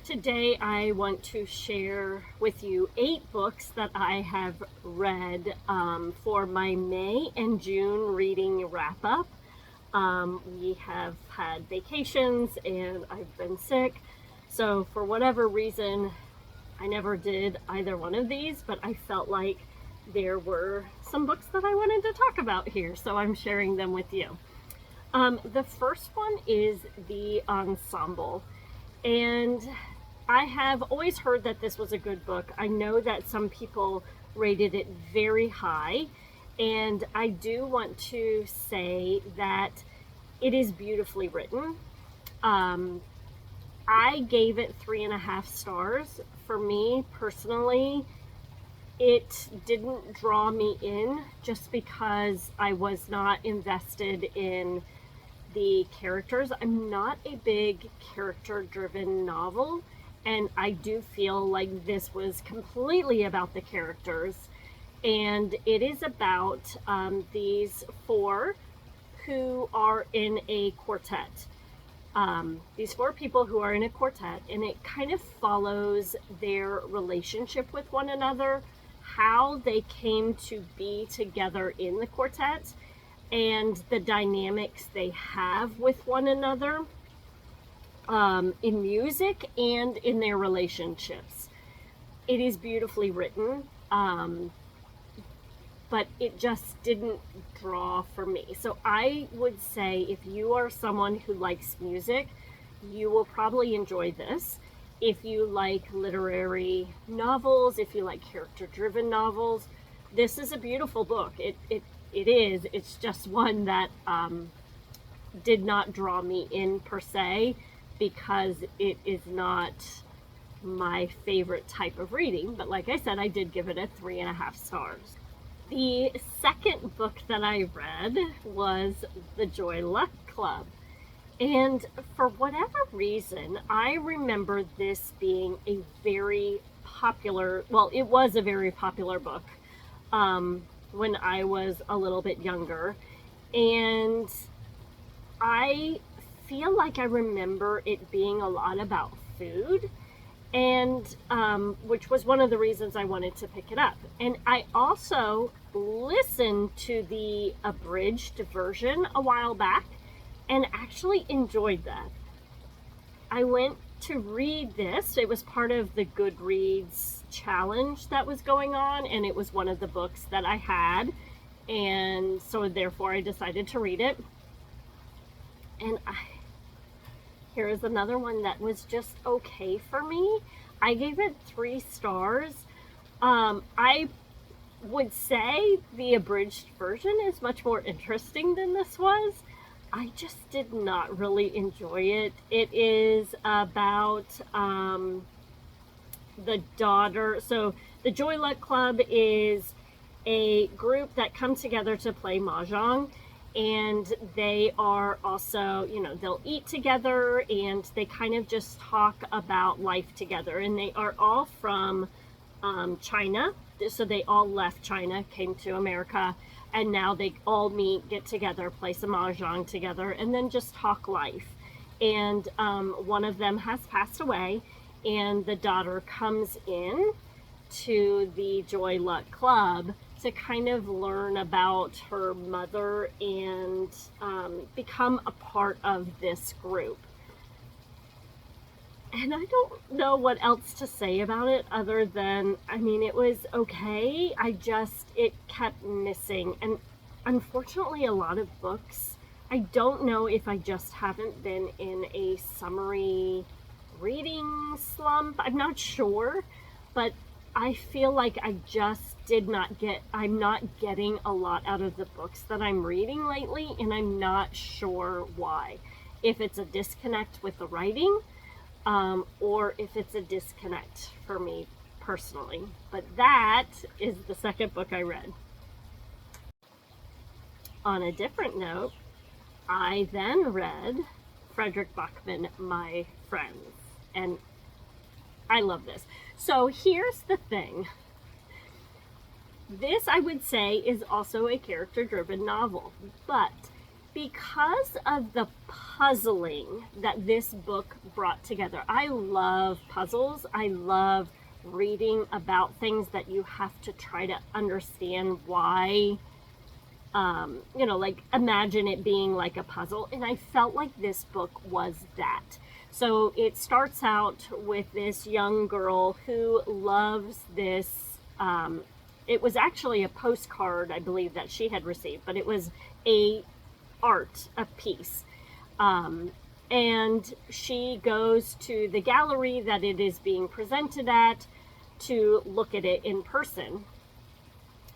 Today I want to share with you 8 books that I have read for my May and June reading wrap-up. We have had vacations and I've been sick, so for whatever reason I never did either one of these, but I felt like there were some books that I wanted to talk about here, so I'm sharing them with you. The first one is the Ensemble, and I have always heard that this was a good book. I know that some people rated it very high, and I do want to say that it is beautifully written. I gave it 3.5 stars. For me personally, it didn't draw me in just because I was not invested in the characters. I'm not a big character-driven novel, and I do feel like this was completely about the characters. And it is about these 4 who are in a quartet. These 4 people who are in a quartet, and it kind of follows their relationship with one another, how they came to be together in the quartet, and the dynamics they have with one another in music and in their relationships. It is beautifully written, but it just didn't draw for me. So I would say if you are someone who likes music, you will probably enjoy this. If you like literary novels, if you like character-driven novels, this is a beautiful book. It is. It's just one that did not draw me in per se, because it is not my favorite type of reading. But like I said, I did give it a 3.5 stars. The second book that I read was The Joy Luck Club. And for whatever reason, I remember this being a very popular, well, it was a very popular book when I was a little bit younger. And I feel like I remember it being a lot about food, and which was one of the reasons I wanted to pick it up. And I also listened to the abridged version a while back and actually enjoyed that. I went to read this. It was part of the Goodreads challenge that was going on, and it was one of the books that I had, and so therefore I decided to read it. And here is another one that was just okay for me. I gave it 3 stars. I would say the abridged version is much more interesting than this was. I just did not really enjoy it. It is about the daughter. So the Joy Luck Club is a group that comes together to play mahjong. And they are also, they'll eat together, and they kind of just talk about life together. And they are all from China. So they all left China, came to America, and now they all meet, get together, play some mahjong together, and then just talk life. And one of them has passed away, and the daughter comes in to the Joy Luck Club to kind of learn about her mother and become a part of this group. And I don't know what else to say about it other than, it was okay. It kept missing. And unfortunately, a lot of books, I don't know if I just haven't been in a summary reading slump. I'm not sure, but I feel like I'm not getting a lot out of the books that I'm reading lately, and I'm not sure why. If it's a disconnect with the writing, or if it's a disconnect for me personally. But that is the second book I read. On a different note, I then read Fredrik Backman, My Friends, and I love this. So here's the thing. This, I would say, is also a character-driven novel, but because of the puzzling that this book brought together. I love puzzles. I love reading about things that you have to try to understand why, like imagine it being like a puzzle. And I felt like this book was that. So it starts out with this young girl who loves this, it was actually a postcard, I believe, that she had received, but it was a piece. And she goes to the gallery that it is being presented at to look at it in person.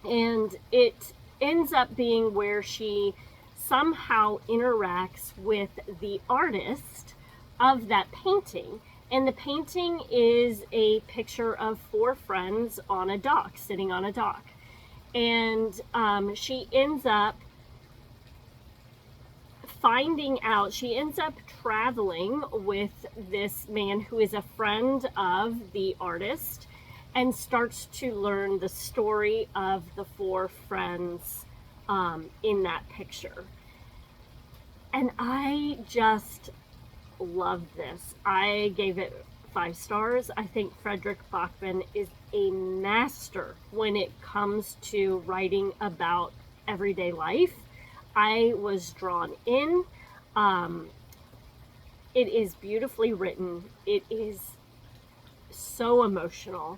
And it ends up being where she somehow interacts with the artist of that painting. And the painting is a picture of 4 friends on a dock, sitting on a dock. And she ends up traveling with this man who is a friend of the artist, and starts to learn the story of the 4 friends in that picture. And I just loved this. I gave it 5 stars. I think Fredrik Backman is a master when it comes to writing about everyday life. I was drawn in. It is beautifully written. It is so emotional.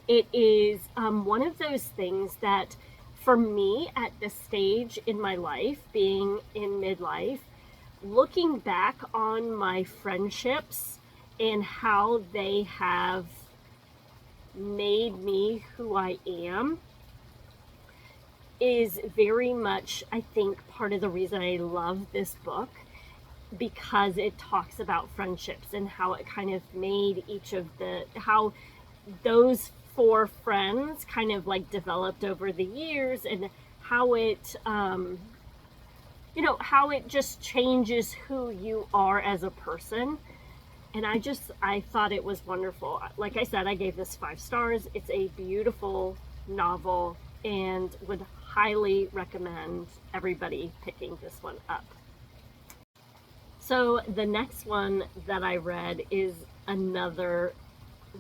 It is one of those things that, for me, at this stage in my life, being in midlife, looking back on my friendships and how they have made me who I am, is very much, I think, part of the reason I love this book, because it talks about friendships and how it kind of made how those 4 friends kind of like developed over the years, and how it, how it just changes who you are as a person. And I thought it was wonderful. Like I said, I gave this 5 stars. It's a beautiful novel, and would highly recommend everybody picking this one up. So the next one that I read is another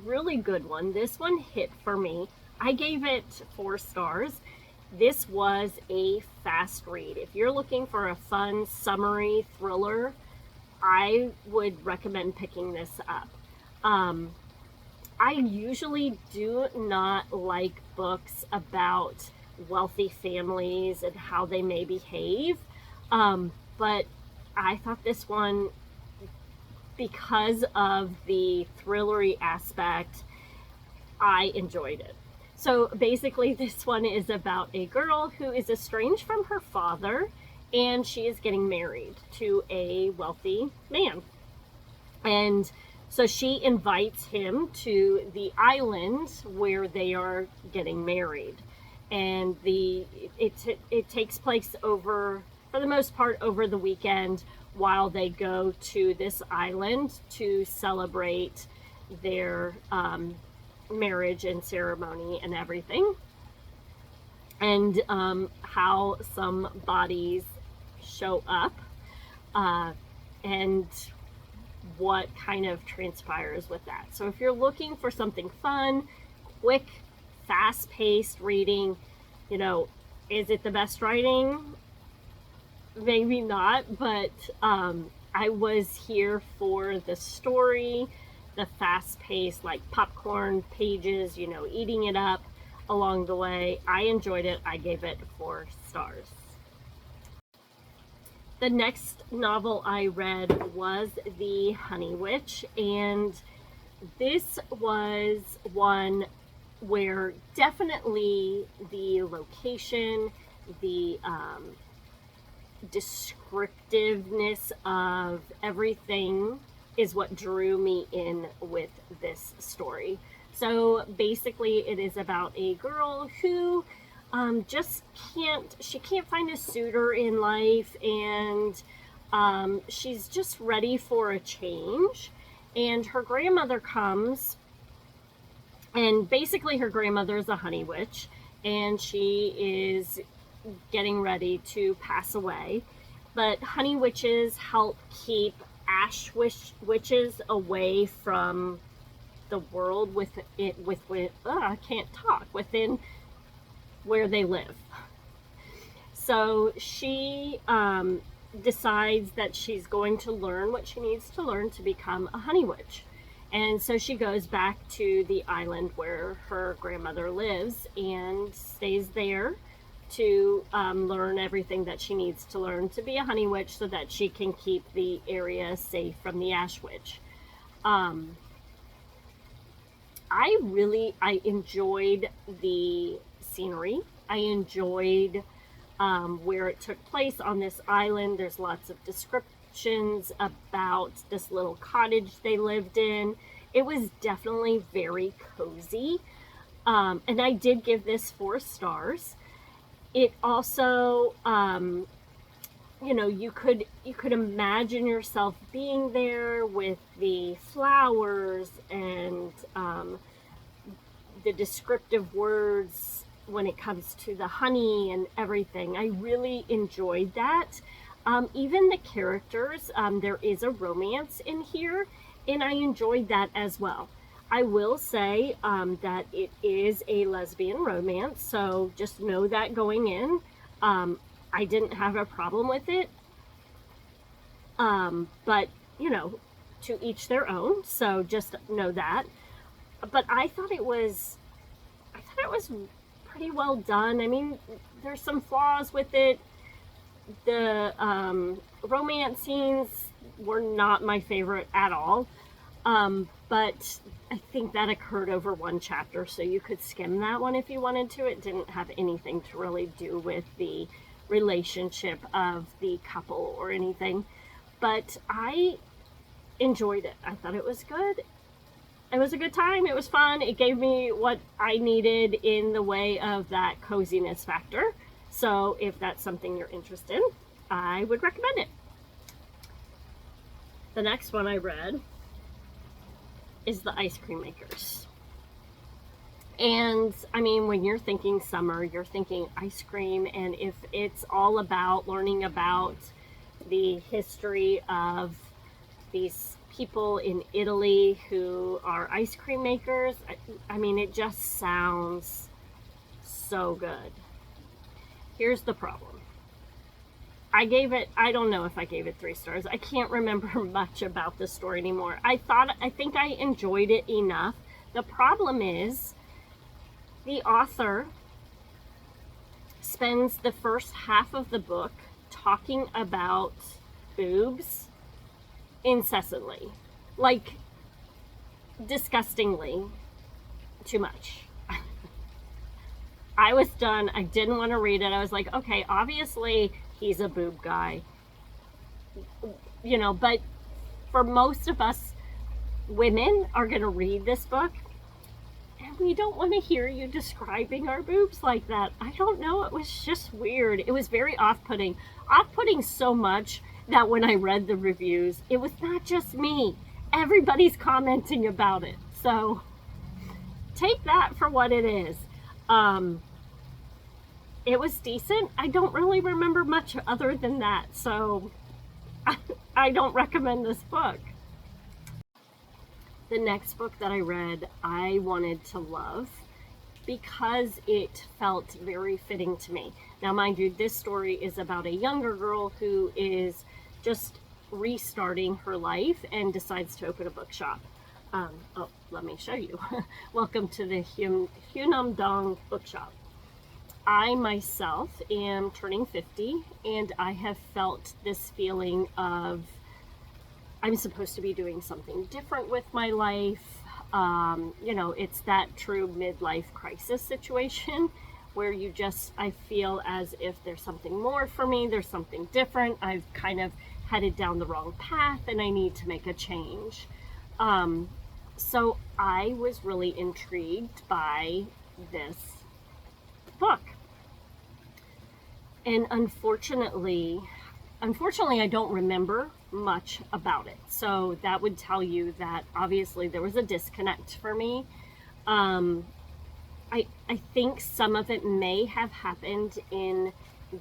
really good one. This one hit for me. I gave it 4 stars. This was a fast read. If you're looking for a fun summary thriller, I would recommend picking this up. I usually do not like books about wealthy families and how they may behave, but I thought this one, because of the thrillery aspect, I enjoyed it. So basically, this one is about a girl who is estranged from her father, and she is getting married to a wealthy man. And so she invites him to the island where they are getting married. And it takes place for the most part, over the weekend, while they go to this island to celebrate their marriage and ceremony and everything. And how some bodies show up, and what kind of transpires with that. So if you're looking for something fun, quick, fast-paced reading, is it the best writing? Maybe not, but I was here for the story, the fast-paced, like popcorn pages, eating it up along the way. I enjoyed it. I gave it 4 stars. The next novel I read was The Honey Witch, and this was one where definitely the location, the descriptiveness of everything is what drew me in with this story. So basically, it is about a girl who she can't find a suitor in life, and she's just ready for a change. And her grandmother comes, and basically her grandmother is a honey witch, and she is getting ready to pass away. but honey witches help keep ash witches away from the world I can't talk, within where they live. So she decides that she's going to learn what she needs to learn to become a honey witch. And so she goes back to the island where her grandmother lives and stays there to learn everything that she needs to learn to be a honey witch so that she can keep the area safe from the ash witch. I enjoyed the scenery. I enjoyed where it took place on this island. There's lots of descriptions about this little cottage they lived in. It was definitely very cozy. And I did give this 4 stars. It also, you could imagine yourself being there with the flowers and the descriptive words when it comes to the honey and everything. I really enjoyed that. Even the characters, there is a romance in here, and I enjoyed that as well. I will say that it is a lesbian romance, so just know that going in. I didn't have a problem with it, but, to each their own, so just know that. But I thought it was pretty well done. I mean, there's some flaws with it. The romance scenes were not my favorite at all, but I think that occurred over 1 chapter, so you could skim that one if you wanted to. It didn't have anything to really do with the relationship of the couple or anything, but I enjoyed it. I thought it was good. It was a good time. It was fun. It gave me what I needed in the way of that coziness factor. So if that's something you're interested in, I would recommend it. The next one I read is The Ice Cream Makers. And I mean, when you're thinking summer, you're thinking ice cream. And if it's all about learning about the history of these people in Italy who are ice cream makers, I mean, it just sounds so good. Here's the problem. I don't know if I gave it 3 stars. I can't remember much about the story anymore. I think I enjoyed it enough. The problem is the author spends the first half of the book talking about boobs incessantly, like disgustingly too much. I was done. I didn't want to read it. I was like, okay, obviously he's a boob guy, but for most of us women are going to read this book and we don't want to hear you describing our boobs like that. I don't know. It was just weird. It was very off-putting so much that when I read the reviews, it was not just me. Everybody's commenting about it. So take that for what it is. It was decent. I don't really remember much other than that. So I don't recommend this book. The next book that I read, I wanted to love because it felt very fitting to me. Now, mind you, this story is about a younger girl who is just restarting her life and decides to open a bookshop. Let me show you. Welcome to the Hyunam-dong Bookshop. I myself am turning 50, and I have felt this feeling of I'm supposed to be doing something different with my life. It's that true midlife crisis situation where I feel as if there's something more for me, there's something different. I've kind of headed down the wrong path and I need to make a change. So I was really intrigued by this book. And unfortunately, I don't remember much about it. So that would tell you that obviously there was a disconnect for me. I think some of it may have happened in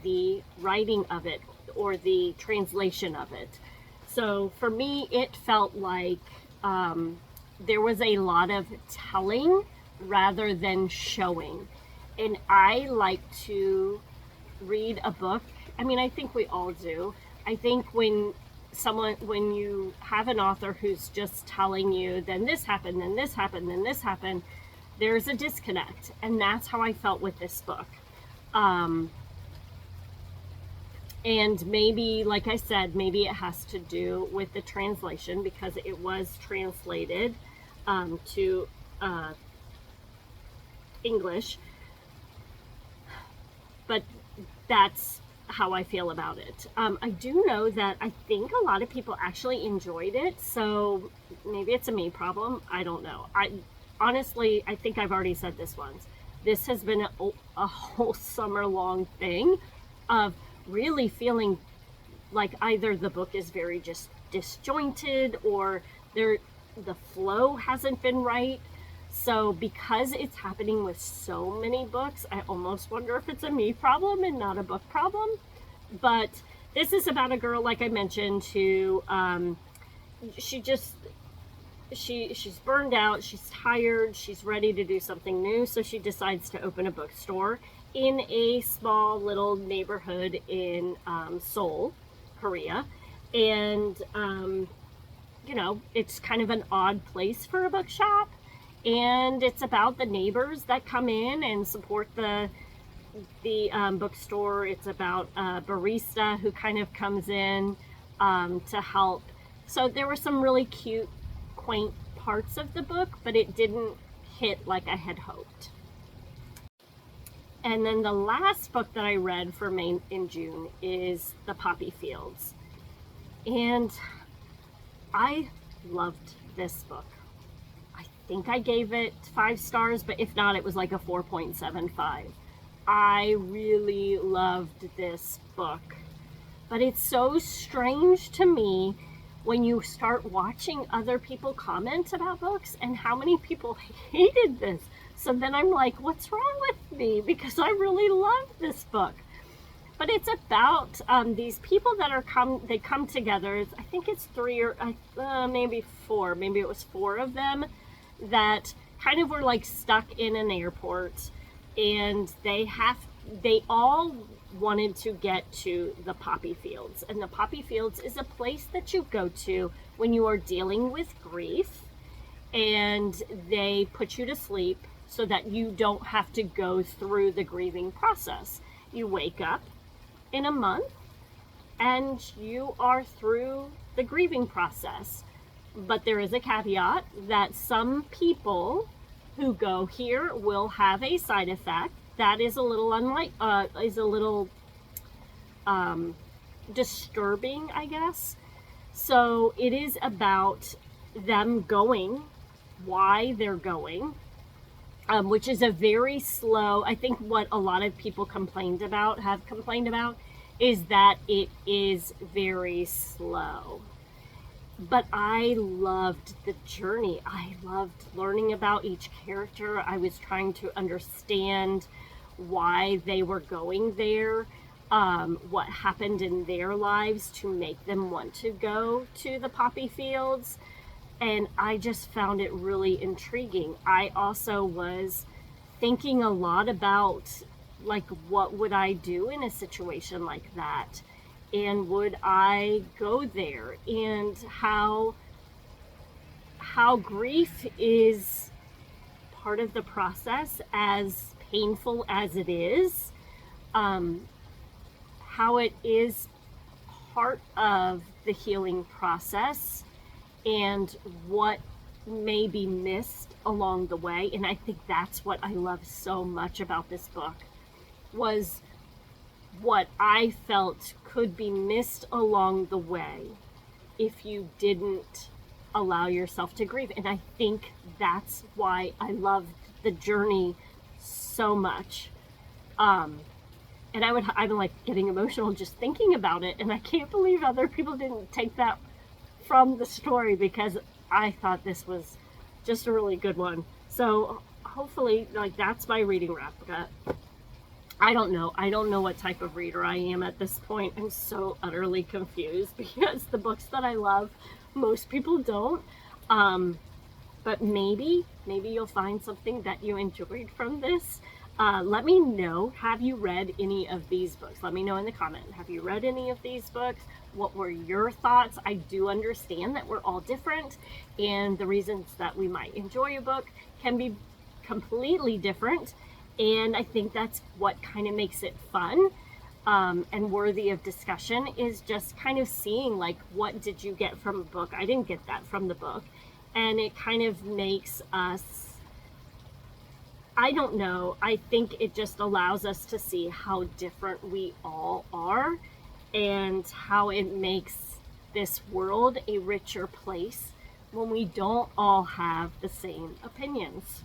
the writing of it or the translation of it. So for me, it felt like there was a lot of telling rather than showing. And I like to read a book. I mean, I think we all do. I think when you have an author who's just telling you, then this happened, then this happened, then this happened, there's a disconnect. And that's how I felt with this book. And maybe, like I said, maybe it has to do with the translation, because it was translated to English. But that's how I feel about it. I do know that I think a lot of people actually enjoyed it, so maybe it's a me problem. I don't know. Honestly, I think I've already said this once. This has been a whole summer long thing of really feeling like either the book is very just disjointed or the flow hasn't been right. So because it's happening with so many books, I almost wonder if it's a me problem and not a book problem. But this is about a girl, like I mentioned, who she's burned out, she's tired, she's ready to do something new, so she decides to open a bookstore in a small little neighborhood in Seoul, Korea. And it's kind of an odd place for a bookshop, and it's about the neighbors that come in and support the bookstore. It's about a barista who kind of comes in to help. So there were some really cute, quaint parts of the book, but it didn't hit like I had hoped. And then the last book that I read for May in June is The Poppy Fields. And I loved this book. I think I gave it 5 stars, but if not, it was like a 4.75. I really loved this book. But it's so strange to me when you start watching other people comment about books and how many people hated this. So then I'm like, what's wrong with me? Because I really love this book. But it's about these people that they come together. I think it's 3 or maybe 4. Maybe it was 4 of them that kind of were like stuck in an airport, and they all wanted to get to the Poppy Fields. And the Poppy Fields is a place that you go to when you are dealing with grief, and they put you to sleep so that you don't have to go through the grieving process. You wake up in a month and you are through the grieving process. But there is a caveat that some people who go here will have a side effect that is a little disturbing, I guess. So it is about them going, why they're going, which is a very slow. I think what a lot of people have complained about, is that it is very slow. But I loved the journey. I loved learning about each character. I was trying to understand why they were going there, what happened in their lives to make them want to go to the Poppy Fields. And I just found it really intriguing. I also was thinking a lot about, like, what would I do in a situation like that? And would I go there? And how grief is part of the process, as painful as it is, how it is part of the healing process, and what may be missed along the way. And I think that's what I love so much about this book, was what I felt could be missed along the way if you didn't allow yourself to grieve. And I think that's why I loved the journey so much. And I'm like getting emotional just thinking about it, and I can't believe other people didn't take that from the story, because I thought this was just a really good one. So hopefully, like, that's my reading wrap. I don't know. I don't know what type of reader I am at this point. I'm so utterly confused because the books that I love, most people don't. But maybe you'll find something that you enjoyed from this. Let me know, have you read any of these books? Let me know in the comment. Have you read any of these books? What were your thoughts? I do understand that we're all different, and the reasons that we might enjoy a book can be completely different. And I think that's what kind of makes it fun and worthy of discussion, is just kind of seeing, like, what did you get from a book? I didn't get that from the book. And it kind of makes us, I don't know, I think it just allows us to see how different we all are and how it makes this world a richer place when we don't all have the same opinions.